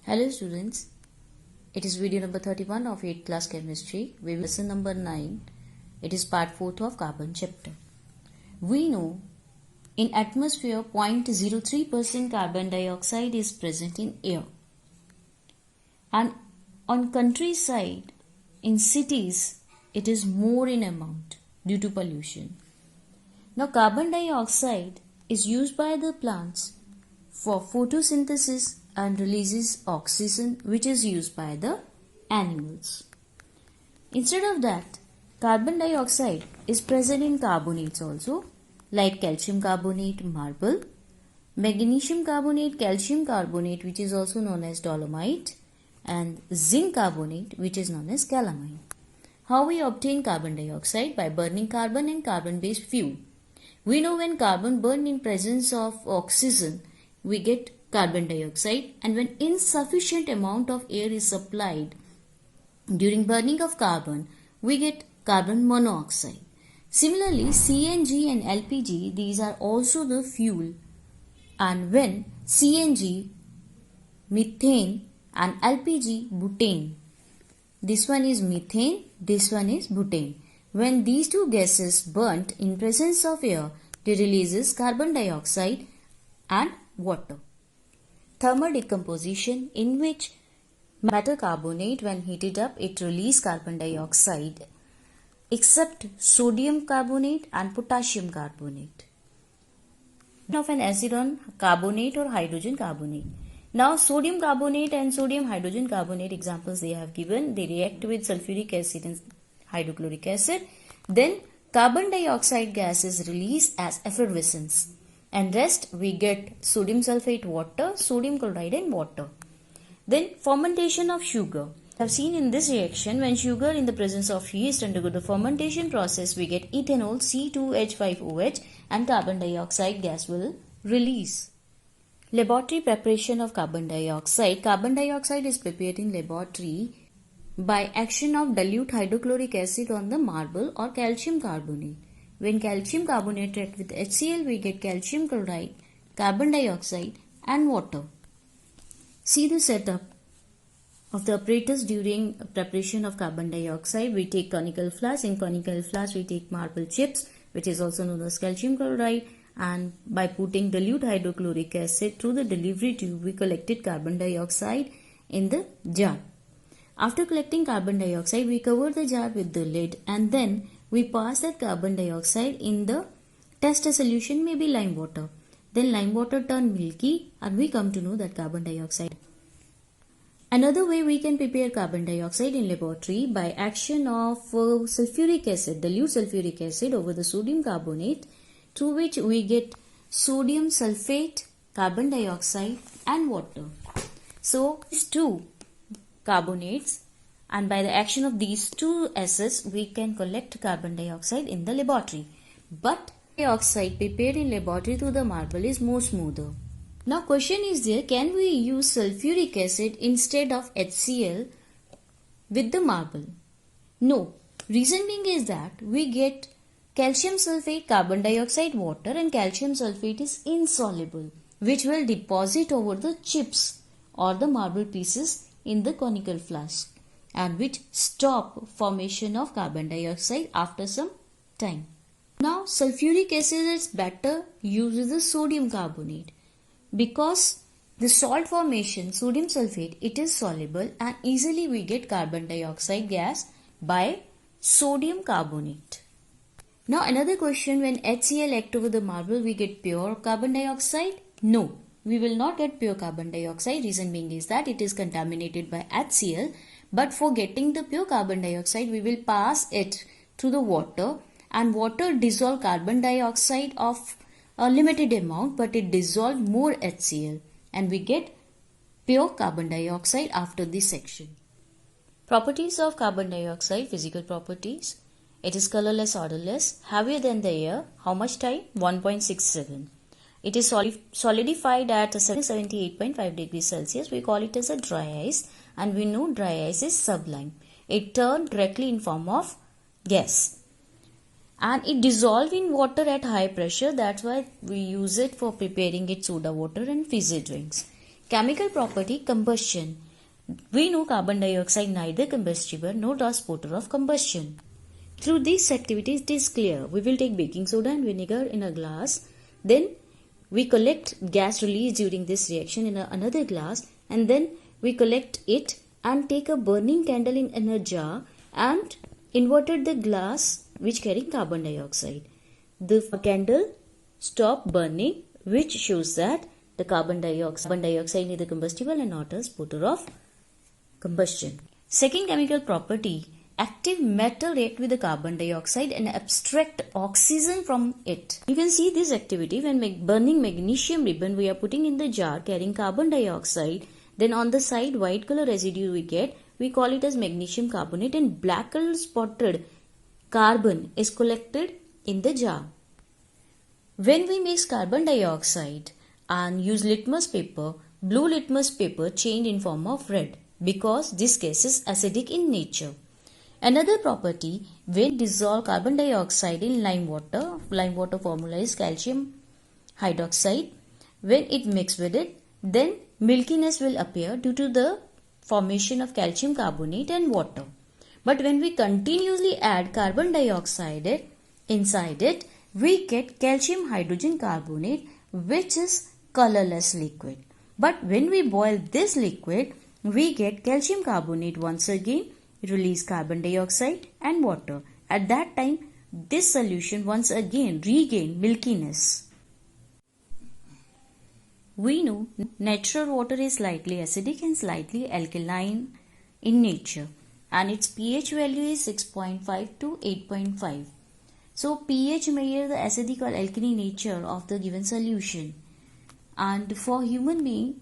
Hello students, it is video number 31 of 8th class chemistry. We will lesson number 9. It is part 4th of carbon chapter. We know in atmosphere 0.03% carbon dioxide is present in air. And on countryside, in cities, it is more in amount due to pollution. Now carbon dioxide is used by the plants for photosynthesis and releases oxygen which is used by the animals. Instead of that, carbon dioxide is present in carbonates also, like calcium carbonate, marble, magnesium carbonate, calcium carbonate which is also known as dolomite, and zinc carbonate which is known as calamine. How we obtain carbon dioxide? By burning carbon and carbon based fuel. We know when carbon burned in presence of oxygen, we get carbon dioxide, and when insufficient amount of air is supplied during burning of carbon, we get carbon monoxide. Similarly, CNG and LPG, these are also the fuel, and when CNG, methane, and LPG, butane. This one is methane, this one is butane. When these two gases burnt in presence of air, they releases carbon dioxide and water. Thermal decomposition, in which metal carbonate, when heated up, it releases carbon dioxide, except sodium carbonate and potassium carbonate. Of an acid on carbonate or hydrogen carbonate. Now sodium carbonate and sodium hydrogen carbonate examples they have given, they react with sulfuric acid and hydrochloric acid. Then carbon dioxide gas is released as effervescence. And rest we get sodium sulfate water, sodium chloride and water. Then fermentation of sugar. I have seen in this reaction, when sugar in the presence of yeast undergo the fermentation process, we get ethanol C2H5OH and carbon dioxide gas will release. Laboratory preparation of carbon dioxide. Carbon dioxide is prepared in laboratory by action of dilute hydrochloric acid on the marble or calcium carbonate. When calcium carbonate reacts with HCl, we get calcium chloride, carbon dioxide and water. See the setup of the apparatus during preparation of carbon dioxide. We take conical flask. In conical flask, we take marble chips, which is also known as calcium chloride, and by putting dilute hydrochloric acid through the delivery tube, we collected carbon dioxide in the jar. After collecting carbon dioxide, we cover the jar with the lid and then we pass that carbon dioxide in the tester solution, maybe lime water. Then lime water turn milky and we come to know that carbon dioxide. Another way we can prepare carbon dioxide in laboratory by action of sulfuric acid, dilute sulfuric acid over the sodium carbonate, through which we get sodium sulfate, carbon dioxide and water. So these two carbonates, and by the action of these two acids we can collect carbon dioxide in the laboratory. But dioxide prepared in laboratory through the marble is more smoother. Now question is there, can we use sulfuric acid instead of HCl with the marble? No. Reason being is that we get calcium sulfate, carbon dioxide, water, and calcium sulfate is insoluble, which will deposit over the chips or the marble pieces in the conical flask and which stop formation of carbon dioxide after some time. Now sulfuric acid is better used with the sodium carbonate because the salt formation, sodium sulfate, it is soluble and easily we get carbon dioxide gas by sodium carbonate. Now another question, when HCl act over the marble, we get pure carbon dioxide? No, we will not get pure carbon dioxide. Reason being is that it is contaminated by HCl. But for getting the pure carbon dioxide, we will pass it through the water, and water dissolve carbon dioxide of a limited amount, but it dissolve more HCl and we get pure carbon dioxide after this section. Properties of carbon dioxide, physical properties. It is colorless, odorless, heavier than the air. How much time? 1.67. It is solidified at 78.5 degrees Celsius. We call it as a dry ice, and we know dry ice is sublime. It turns directly in form of gas. And it dissolves in water at high pressure. That's why we use it for preparing it soda water and fizzy drinks. Chemical property combustion. We know carbon dioxide neither combustible nor transporter of combustion. Through these activities it is clear. We will take baking soda and vinegar in a glass. Then we collect gas released during this reaction in another glass, and then we collect it and take a burning candle in a jar and inverted the glass which carrying carbon dioxide. The candle stop burning, which shows that the carbon dioxide is the combustible and not a transporter of combustion. Second chemical property, active metal react with the carbon dioxide and abstract oxygen from it. You can see this activity when burning magnesium ribbon we are putting in the jar carrying carbon dioxide. Then on the side white color residue we get, we call it as magnesium carbonate, and black color spotted carbon is collected in the jar. When we mix carbon dioxide and use litmus paper, blue litmus paper change in form of red because this gas is acidic in nature. Another property, when dissolve carbon dioxide in lime water formula is calcium hydroxide. When it mixes with it, then milkiness will appear due to the formation of calcium carbonate and water. But when we continuously add carbon dioxide inside it, we get calcium hydrogen carbonate, which is colorless liquid. But when we boil this liquid, we get calcium carbonate once again, release carbon dioxide and water. At that time, this solution once again regain milkiness. We know natural water is slightly acidic and slightly alkaline in nature, and its pH value is 6.5 to 8.5. So pH measures the acidic or alkaline nature of the given solution. And for human being,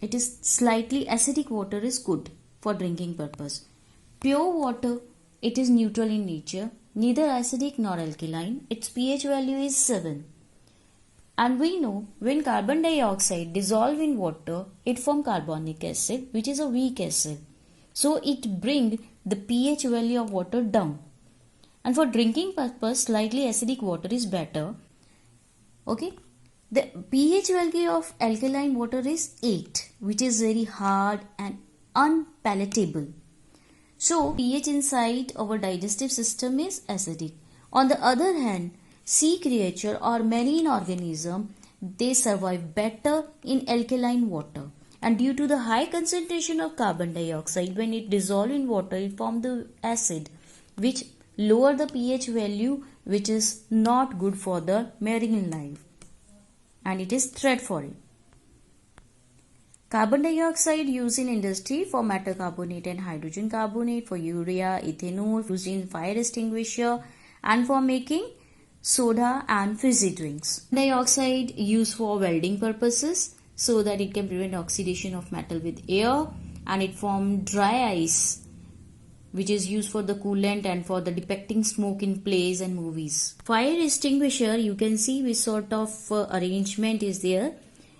it is slightly acidic water is good for drinking purpose. Pure water, it is neutral in nature, neither acidic nor alkaline. Its pH value is 7. And we know when carbon dioxide dissolves in water, it forms carbonic acid, which is a weak acid. So it brings the pH value of water down. And for drinking purpose, slightly acidic water is better. Okay. The pH value of alkaline water is 8, which is very hard and unpalatable. So pH inside our digestive system is acidic. On the other hand, sea creature or marine organism, they survive better in alkaline water. And due to the high concentration of carbon dioxide, when it dissolves in water, it forms the acid, which lower the pH value, which is not good for the marine life, and it is threat for it. Carbon dioxide used in industry for metal carbonate and hydrogen carbonate, for urea, ethanol, used in fire extinguisher, and for making soda and fizzy drinks. Dioxide used for welding purposes so that it can prevent oxidation of metal with air, and it forms dry ice, which is used for the coolant and for the depicting smoke in plays and movies. Fire extinguisher, you can see which sort of arrangement is there,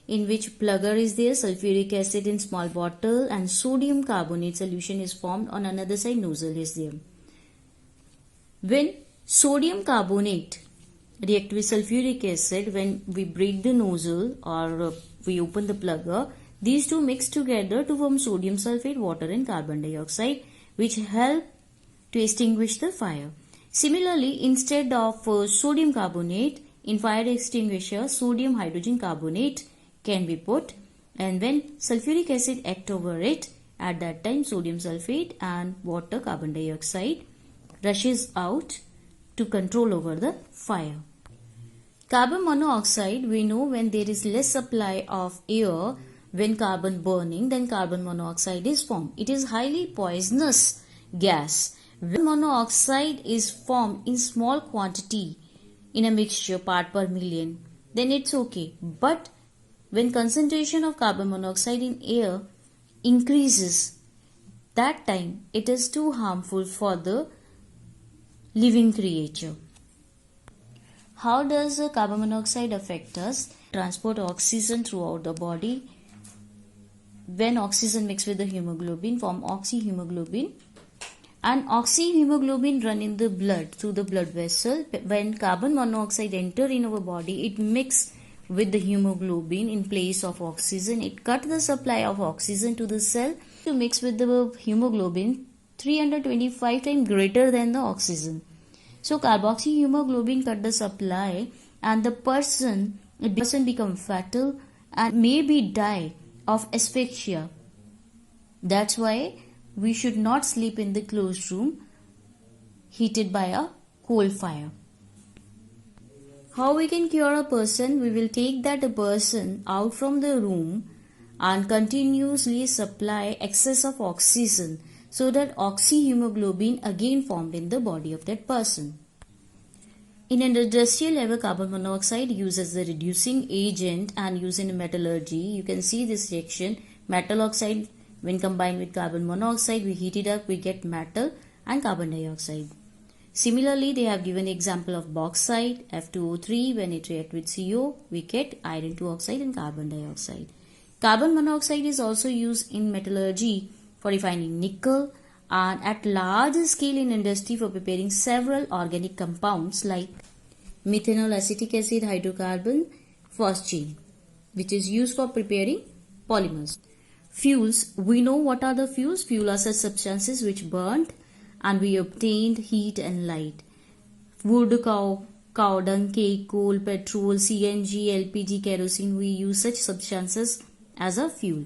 in which plugger is there, sulfuric acid in small bottle, and sodium carbonate solution is formed. On another side, nozzle is there. When sodium carbonate react with sulfuric acid, when we break the nozzle or we open the plugger, these two mix together to form sodium sulfate, water and carbon dioxide, which help to extinguish the fire. Similarly, instead of sodium carbonate in fire extinguisher, sodium hydrogen carbonate can be put, and when sulfuric acid act over it, at that time sodium sulfate and water carbon dioxide rushes out to control over the fire. Carbon monoxide, we know when there is less supply of air, when carbon burning, then carbon monoxide is formed. It is highly poisonous gas. When monoxide is formed in small quantity in a mixture, part per million, then it's okay. But when concentration of carbon monoxide in air increases, that time it is too harmful for the living creature. How does carbon monoxide affect us? Transport oxygen throughout the body. When oxygen mixes with the hemoglobin, form oxyhemoglobin, and oxyhemoglobin run in the blood through the blood vessel. When carbon monoxide enter in our body, it mix with the hemoglobin in place of oxygen. It cut the supply of oxygen to the cell to mix with the hemoglobin 325 times greater than the oxygen. So carboxyhemoglobin cut the supply and the person become fatal and maybe die of asphyxia. That's why we should not sleep in the closed room heated by a coal fire. How we can cure a person? We will take that person out from the room and continuously supply excess of oxygen so that oxyhemoglobin again formed in the body of that person. In an industrial level, carbon monoxide used as the reducing agent and used in metallurgy. You can see this reaction. Metal oxide, when combined with carbon monoxide, we heat it up, we get metal and carbon dioxide. Similarly, they have given example of bauxite, F2O3. When it reacts with CO, we get iron 2 oxide and carbon dioxide. Carbon monoxide is also used in metallurgy for refining nickel and at large scale in industry for preparing several organic compounds like methanol, acetic acid, hydrocarbon, phosgene, which is used for preparing polymers. Fuels, we know what are the fuels. Fuel are such substances which burnt and we obtained heat and light. Wood, cow dung, cake, coal, petrol, CNG, LPG, kerosene, we use such substances as a fuel.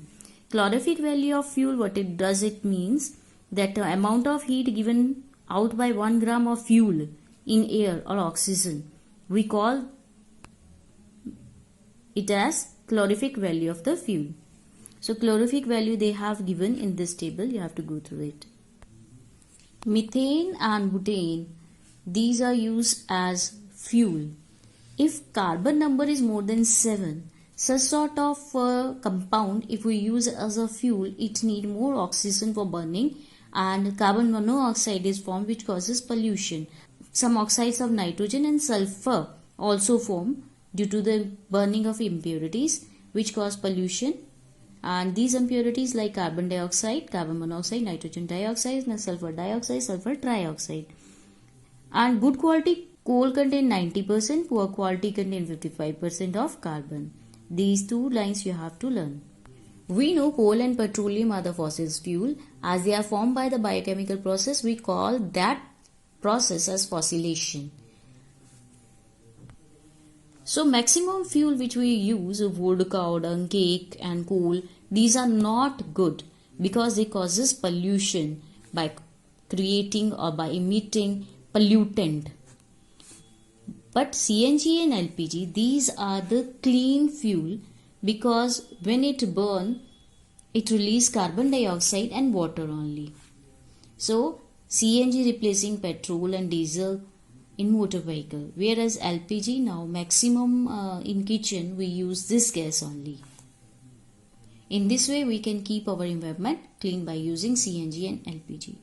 Calorific value of fuel, what it does, it means that the amount of heat given out by 1 gram of fuel in air or oxygen, we call it as calorific value of the fuel. So calorific value they have given in this table, you have to go through it. Methane and butane, these are used as fuel. If carbon number is more than 7, such sort of compound, if we use as a fuel, it need more oxygen for burning and carbon monoxide is formed which causes pollution. Some oxides of nitrogen and sulfur also form due to the burning of impurities which cause pollution. And these impurities like carbon dioxide, carbon monoxide, nitrogen dioxide, sulfur dioxide, sulfur trioxide. And good quality coal contain 90%, poor quality contain 55% of carbon. These two lines you have to learn. We know coal and petroleum are the fossil fuel. As they are formed by the biochemical process, we call that process as fossilization. So maximum fuel which we use, wood, cow dung, cake and coal, these are not good because they causes pollution by creating or by emitting pollutant. But CNG and LPG, these are the clean fuel because when it burn, it release carbon dioxide and water only. So CNG replacing petrol and diesel in motor vehicle, whereas LPG now maximum in kitchen we use this gas only. In this way we can keep our environment clean by using CNG and LPG.